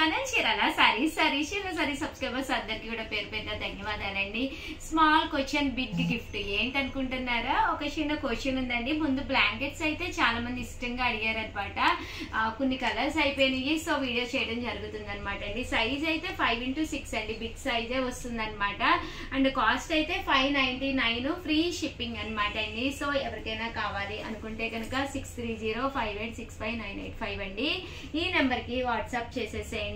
Channel Chirala saris sari subscribers అందరికి కూడా పేరు పేరున ధన్యవాదాలండి. స్మాల్ క్వశ్చన్ బిగ్ గిఫ్ట్ ఏంటనుకుంటున్నారా? ఒక చిన్న క్వశ్చన్ ఉందండి. ముందు బ్లాంకెట్స్ అయితే చాలా మంది ఇష్టంగా అడిగారు అనమాట. కొన్ని కలర్స్ అయిపోయినాయి, సో వీడియో చేయడం జరుగుతుంది అనమాట అండి. సైజ్ అయితే 5x6 అండి, బిగ్ సైజే వస్తుంది అనమాట. అండ్ కాస్ట్ అయితే 599 ఫ్రీ షిప్పింగ్ అనమాట అండి. సో ఎవరికైనా కావాలి అనుకుంటే కనుక 6305865985 అండి, ఈ నెంబర్ కి వాట్సాప్ చేసేసేయండి.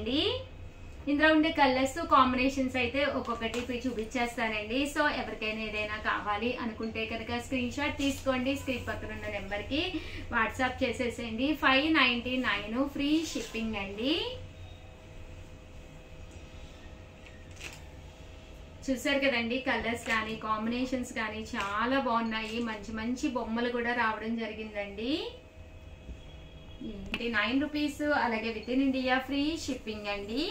ఇందులో ఉండే కలర్స్ కాంబినేషన్స్ అయితే ఒక్కొక్కటి చూపించేస్తానండి. సో ఎవరికైనా ఏదైనా కావాలి అనుకుంటే కనుక స్క్రీన్ షాట్ తీసుకోండి, స్క్రీన్ పక్కన ఉన్న నెంబర్ కి వాట్సాప్ చేసేసేయండి. 599 ఫ్రీ షిప్పింగ్ అండి. చూసారు కదండి, కలర్స్ కానీ కాంబినేషన్స్ కానీ చాలా బాగున్నాయి. మంచి మంచి బొమ్మలు కూడా రావడం జరిగిందండి. 9 రూపీస్, అలాగే with in India free shipping అండి.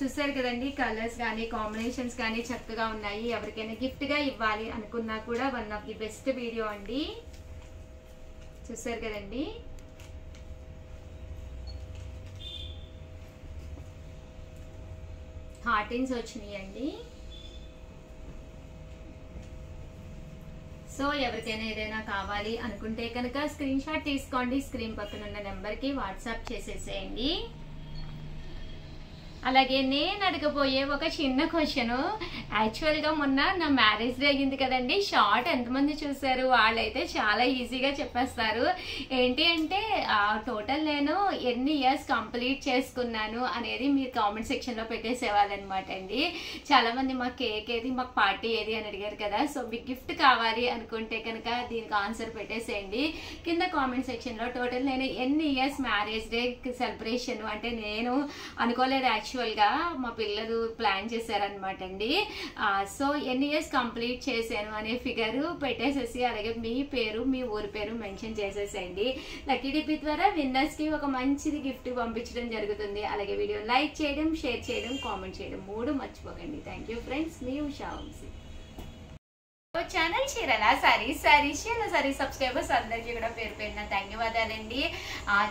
చూసారు కదండి, కలర్స్ కానీ కాంబినేషన్స్ కానీ చక్కగా ఉన్నాయి. ఎవరికైనా గిఫ్ట్ గా ఇవ్వాలి అనుకున్నా కూడా one of the best video అండి. చూసారు కదండి, హార్టిన్స్ వచ్చినాయండి. సో ఎవరికైనా ఏదైనా కావాలి అనుకుంటే కనుక స్క్రీన్ షాట్ తీసుకోండి, స్క్రీన్ పక్కన ఉన్న నెంబర్ కి వాట్సాప్ చేసేసేయండి. అలాగే నేను అడగబోయే ఒక చిన్న క్వశ్చన్, యాక్చువల్ గా మొన్న నా మ్యారేజ్ డే అయింది కదండి. షార్ట్ ఎంతమంది చూసారు? వాళ్ళైతే చాలా ఈజీగా చెప్పేస్తారు. ఏంటి అంటే టోటల్ నేను ఎన్ని ఇయర్స్ కంప్లీట్ చేసుకున్నాను అనేది మీరు కామెంట్ సెక్షన్ లో పెట్టేసేవాళ్ళనమాట అండి. చాలా మంది మాకు కేక్ ఏది, మాకు పార్టీ ఏది అని అడిగారు కదా. సో మీకు గిఫ్ట్ కావాలి అనుకుంటే కనుక దీనికి ఆన్సర్ పెట్టేసేయండి కింద కామెంట్ సెక్షన్ లో. టోటల్ నేను ఎన్ని ఇయర్స్ మ్యారేజ్ డే సెలబ్రేషన్ అంటే నేను అనుకోలేదు, యాక్చువల్ గా మా పిల్లలు ప్లాన్ చేశారనమాట అండి. సో ఎన్ని ఇయర్స్ కంప్లీట్ చేశాను అనే ఫిగర్ పెట్టేసేసి అలాగే మీ పేరు మీ ఊరి పేరు మెన్షన్ చేసేసేయండి. లక్కీ డిప్ ద్వారా విన్నర్స్ కి ఒక మంచిది గిఫ్ట్ పంపించడం జరుగుతుంది. అలాగే వీడియో లైక్ చేయడం, షేర్ చేయడం, కామెంట్ చేయడం 3 మర్చిపోకండి. థ్యాంక్ యూ ఫ్రెండ్స్, మీ ఉషా వంశీ. ఛానల్ చీరాల సారీ సబ్స్క్రైబర్స్ అందరికీ కూడా పేరు పేరున ధన్యవాదాలండి.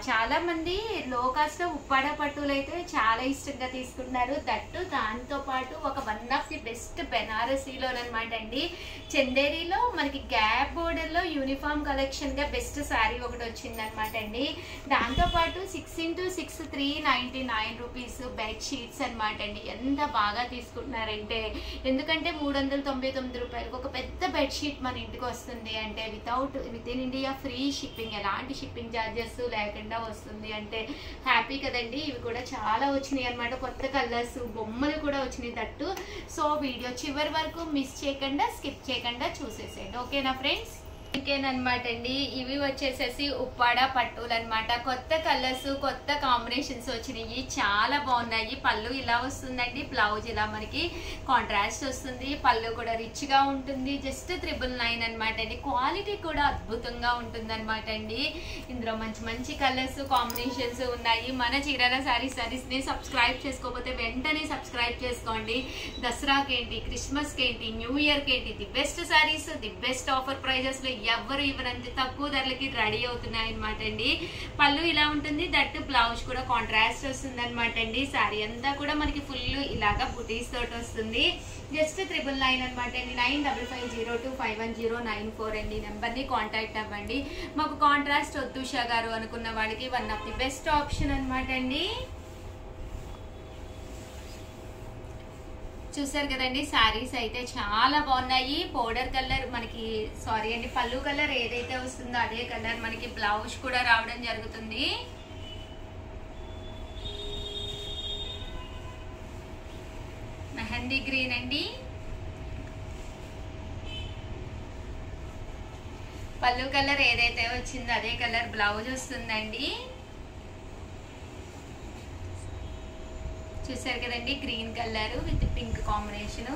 చాలా మంది లో కాస్ట్ లో ఉప్పాడ పట్టులు అయితే చాలా ఇష్టంగా తీసుకుంటున్నారు. దట్టు దాంతో పాటు ఒక వన్ ఆఫ్ ది బెస్ట్ బెనారసీలోనమాట అండి. చందేరిలో మనకి గ్యాప్ బోర్డర్ లో యూనిఫామ్ కలెక్షన్ గా బెస్ట్ శారీ ఒకటి వచ్చింది అనమాట అండి. దాంతో పాటు 6x6 399 రూపీస్ బెడ్ షీట్స్ అనమాట అండి. ఎంత బాగా తీసుకుంటున్నారంటే, ఎందుకంటే 399 రూపాయలకు ఒక పెద్ద బెడ్షీట్ మన ఇంటికి వస్తుంది అంటే with in India free shipping, ఎలాంటి షిప్పింగ్ ఛార్జెస్ లేకుండా వస్తుంది అంటే హ్యాపీ కదండి. ఇవి కూడా చాలా వచ్చినాయి అనమాట, కొత్త కలర్స్, బొమ్మలు కూడా వచ్చినాయి దట్టు. సో వీడియో చివరి వరకు మిస్ చేయకుండా స్కిప్ చేయకుండా చూసేసేయండి, ఓకేనా ఫ్రెండ్స్? ఇంకేనమాట అండి, ఇవి వచ్చేసేసి ఉప్పాడ పట్టులు అనమాట. కొత్త కలర్స్, కొత్త కాంబినేషన్స్ వచ్చినాయి, చాలా బాగున్నాయి. పళ్ళు ఇలా వస్తుందండి, బ్లౌజ్ ఇలా మనకి కాంట్రాస్ట్ వస్తుంది. పళ్ళు కూడా రిచ్ గా ఉంటుంది. జస్ట్ 999 అనమాట అండి. క్వాలిటీ కూడా అద్భుతంగా ఉంటుంది అనమాట అండి. ఇందులో మంచి మంచి కలర్స్ కాంబినేషన్స్ ఉన్నాయి. మన చీరాల సారీస్ ని సబ్స్క్రైబ్ చేసుకోకపోతే వెంటనే సబ్స్క్రైబ్ చేసుకోండి. దసరాకి ఏంటి, క్రిస్మస్ కి ఏంటి, న్యూ ఇయర్ కి ఏంటి, the best saris, the best offer prizes లో ఎవరు ఇవ్వనంత తక్కువ ధరలకి రెడీ అవుతున్నాయి అనమాట అండి. పళ్ళు ఇలా ఉంటుంది, దట్టు బ్లౌజ్ కూడా కాంట్రాస్ట్ వస్తుంది అనమాట అండి. శారీ అంతా కూడా మనకి ఫుల్ ఇలాగా బుటీస్ తోటి వస్తుంది. జస్ట్ 999 అనమాట అండి. 9550251094 అండి. నెంబర్ ని కాంటాక్ట్ అవ్వండి. మాకు కాంట్రాస్ట్ వద్దు ఉషా గారు అనుకున్న వాళ్ళకి one of the best option అనమాట అండి. చూసారు కదండి, శారీస్ అయితే చాలా బాగున్నాయి. పౌడర్ కలర్ మనకి పళ్ళు కలర్ ఏదైతే వస్తుందో అదే కలర్ మనకి బ్లౌజ్ కూడా రావడం జరుగుతుంది. మెహందీ గ్రీన్ అండి. పళ్ళు కలర్ ఏదైతే వచ్చిందో అదే కలర్ బ్లౌజ్ వస్తుందండి. చూసారు కదండి, green colour with pink combination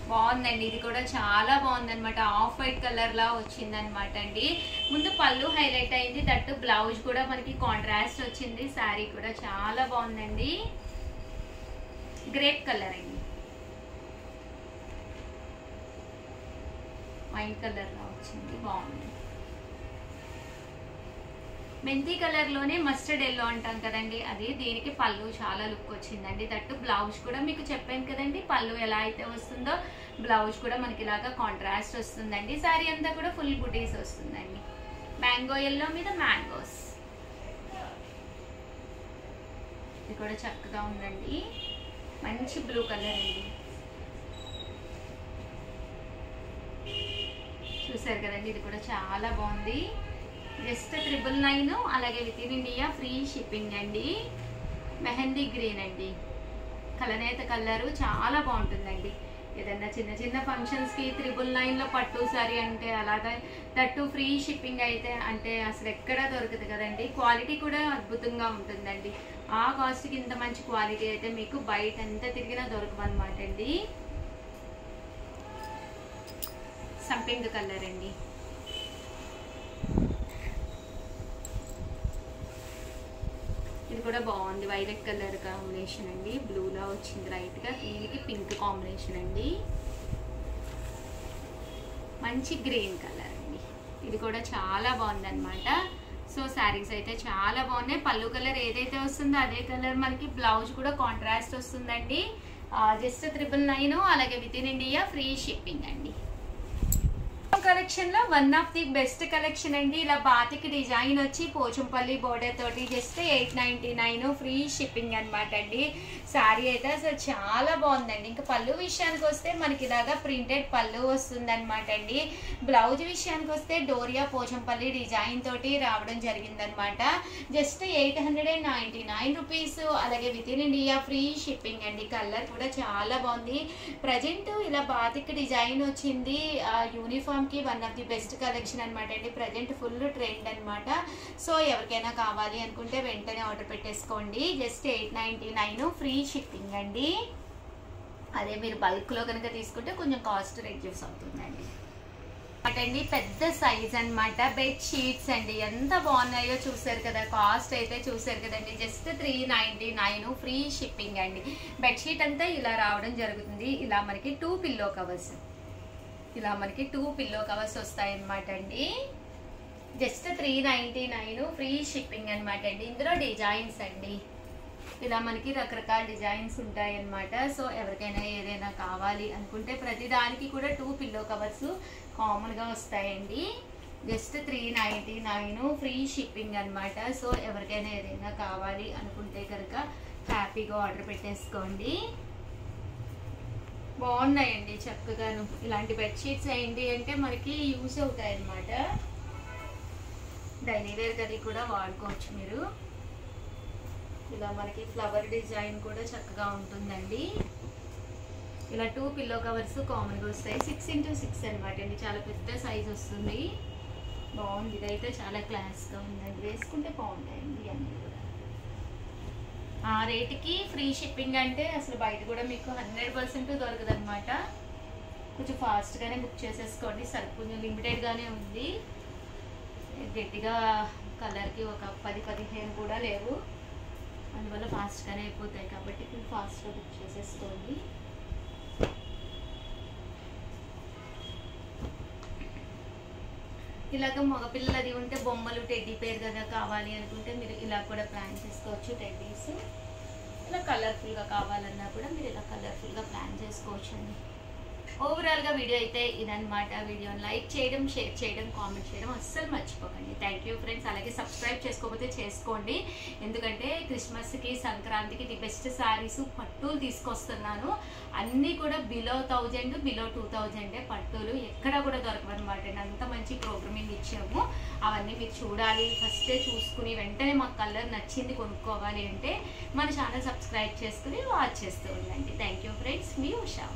బాగుందండి. ఇది కూడా చాలా బాగుంది అనమాట. ఆఫ్ వైట్ కలర్ లా వచ్చింది అనమాట అండి. ముందు పళ్ళు హైలైట్ అయింది, దట్టు బ్లౌజ్ కూడా మనకి కాంట్రాస్ట్ వచ్చింది. శారీ కూడా చాలా బాగుందండి. గ్రేప్ కలర్ అండి, వైట్ కలర్ లా వచ్చింది, బాగుంది. మెంతి కలర్ లోనే మస్టర్డ్ ఎల్లో అంటాం కదండి, అది దీనికి పళ్ళు చాలా లుక్ వచ్చిందండి. దట్టు బ్లౌజ్ కూడా మీకు చెప్పాను కదండి, పళ్ళు ఎలా అయితే వస్తుందో బ్లౌజ్ కూడా మనకి ఇలాగా కాంట్రాస్ట్ వస్తుందండి. సారీ అంతా కూడా ఫుల్ బుటీస్ వస్తుందండి. మ్యాంగో ఎల్లో మీద మ్యాంగోస్, ఇది కూడా చక్కగా ఉందండి. మంచి బ్లూ కలర్ అండి, చూసారు కదండి, ఇది కూడా చాలా బాగుంది. జస్ట్ 999, అలాగే with in India free shipping అండి. మెహందీ గ్రీన్ అండి, కలనేత కలరు చాలా బాగుంటుందండి. ఏదన్నా చిన్న చిన్న ఫంక్షన్స్కి 999లో పట్టు సారీ అంటే అలాగా, దట్టు ఫ్రీ షిప్పింగ్ అయితే అంటే అసలు ఎక్కడా దొరకదు కదండి. క్వాలిటీ కూడా అద్భుతంగా ఉంటుందండి. ఆ కాస్ట్కి ఇంత మంచి క్వాలిటీ అయితే మీకు బయట ఎంత తిరిగినా దొరకమన్నమాట అండి. సంపింగ్ కలర్ అండి, ఇది కూడా బాగుంది. వైలెట్ కలర్ కాంబినేషన్ అండి, బ్లూలా వచ్చింది లైట్గా, దీనికి పింక్ కాంబినేషన్ అండి. మంచి గ్రీన్ కలర్ అండి, ఇది కూడా చాలా బాగుంది అనమాట. సో శారీస్ అయితే చాలా బాగున్నాయి. పళ్ళు కలర్ ఏదైతే వస్తుందో అదే కలర్ మనకి బ్లౌజ్ కూడా కాంట్రాస్ట్ వస్తుందండి. జస్ట్ 999, అలాగే with in India free shipping అండి. కలెక్షన్ లో one of the best collection అండి. ఇలా బాతిక్ డిజైన్ వచ్చి పోచంపల్లి బోర్డర్ తోటి జస్ట్ 899 ఫ్రీ షిప్పింగ్ అనమాట అండి. శారీ అయితే అసలు చాలా బాగుందండి. ఇంకా పళ్ళు విషయానికి వస్తే మనకి ఇలాగా ప్రింటెడ్ పళ్ళు వస్తుంది అనమాట అండి. బ్లౌజ్ విషయానికి వస్తే డోరియా పోచంపల్లి డిజైన్ తోటి రావడం జరిగిందనమాట. జస్ట్ 899 రూపీస్, అలాగే with in India free shipping అండి. కలర్ కూడా చాలా బాగుంది. ప్రజెంట్ ఇలా బాతిక్ డిజైన్ వచ్చింది యూనిఫామ్ కి one of the best collection అనమాట అండి. ప్రజెంట్ ఫుల్ ట్రెండ్ అనమాట. సో ఎవరికైనా కావాలి అనుకుంటే వెంటనే ఆర్డర్ పెట్టేసుకోండి. జస్ట్ 899 ఫ్రీ షిప్పింగ్ అండి. అదే మీరు బల్క్ లో కనుక తీసుకుంటే కొంచెం కాస్ట్ రెడ్యూస్ అవుతుందండి. అండి పెద్ద సైజ్ అనమాట. బెడ్ షీట్స్ అండి, ఎంత బాగున్నాయో చూసారు కదా. కాస్ట్ అయితే చూసారు కదండి, జస్ట్ 399 ఫ్రీ షిప్పింగ్ అండి. బెడ్షీట్ అంతా ఇలా రావడం జరుగుతుంది. ఇలా మనకి 2 పిల్లో కవర్స్, ఇలా మనకి 2 పిల్లో కవర్స్ వస్తాయి అనమాట అండి. జస్ట్ 399 ఫ్రీ షిప్పింగ్ అనమాట అండి. ఇందులో డిజైన్స్ అండి, ఇలా మనకి రకరకాల డిజైన్స్ ఉంటాయి అన్నమాట. సో ఎవరికైనా ఏదైనా కావాలి అనుకుంటే ప్రతి దానికి కూడా 2 పిల్లో కవర్స్ కామన్ గా వస్తాయండి. జస్ట్ 399 ఫ్రీ షిప్పింగ్ అనమాట. సో ఎవరికైనా ఏదైనా కావాలి అనుకుంటే కనుక హ్యాపీగా ఆర్డర్ పెట్టేసుకోండి. బాగున్నాయండి చక్కగాను. ఇలాంటి బెడ్షీట్స్ ఏంటి అంటే మనకి యూజ్ అవుతాయి అన్నమాట. డైలీ వేర్ గది కూడా వాడుకోవచ్చు మీరు. ఇలా మనకి ఫ్లవర్ డిజైన్ కూడా చక్కగా ఉంటుందండి. ఇలా 2 పిల్లో కవర్స్ కామన్గా వస్తాయి. 6x6 అనమాట అండి, చాలా పెద్ద సైజ్ వస్తుంది. బాగుంది, ఇదైతే చాలా క్లాస్గా ఉందండి. వేసుకుంటే బాగుంటాయండి అన్నీ కూడా. ఆ రేటుకి ఫ్రీ షిప్పింగ్ అంటే అసలు బయట కూడా మీకు 100% దొరకదు అనమాట. కొంచెం ఫాస్ట్గానే బుక్ చేసేసుకోండి. సరే కొంచెం లిమిటెడ్గానే ఉంది. గట్టిగా కలర్కి ఒక 10-15 కూడా లేవు, అందువల్ల ఫాస్ట్గానే అయిపోతాయి కాబట్టి కొంచెం ఫాస్ట్గా బుక్ చేసేసుకోండి. ఇలాగ మగపిల్లలది ఉంటే బొమ్మలు టెడ్డీ పేరు కదా కావాలి అనుకుంటే మీరు ఇలా కూడా ప్లాన్ చేసుకోవచ్చు. టెడ్డీస్ ఇలా కలర్ఫుల్గా కావాలన్నా కూడా మీరు ఇలా కలర్ఫుల్గా ప్లాన్ చేసుకోవచ్చు అండి. ఓవరాల్గా వీడియో అయితే ఇదన్నమాట. వీడియోని లైక్ చేయడం, షేర్ చేయడం, కామెంట్ చేయడం అస్సలు మర్చిపోకండి. Thank you friends. అలాగే సబ్స్క్రైబ్ చేసుకోకపోతే చేసుకోండి, ఎందుకంటే క్రిస్మస్కి సంక్రాంతికి ది బెస్ట్ శారీస్ పట్టులు తీసుకొస్తున్నాను. అన్నీ కూడా బిలో 1000, బిలో 2000 పట్టులు ఎక్కడ కూడా దొరకవన్నమాట. అంత మంచి ప్రోగ్రామింగ్ ఇచ్చాము. అవన్నీ మీరు చూడాలి, ఫస్టే చూసుకుని వెంటనే మాకు కలర్ నచ్చింది కొనుక్కోవాలి అంటే మన ఛానల్ సబ్స్క్రైబ్ చేసుకుని వాచ్ చేస్తూ ఉండండి. థ్యాంక్ యూ ఫ్రెండ్స్, మీ ఉషా.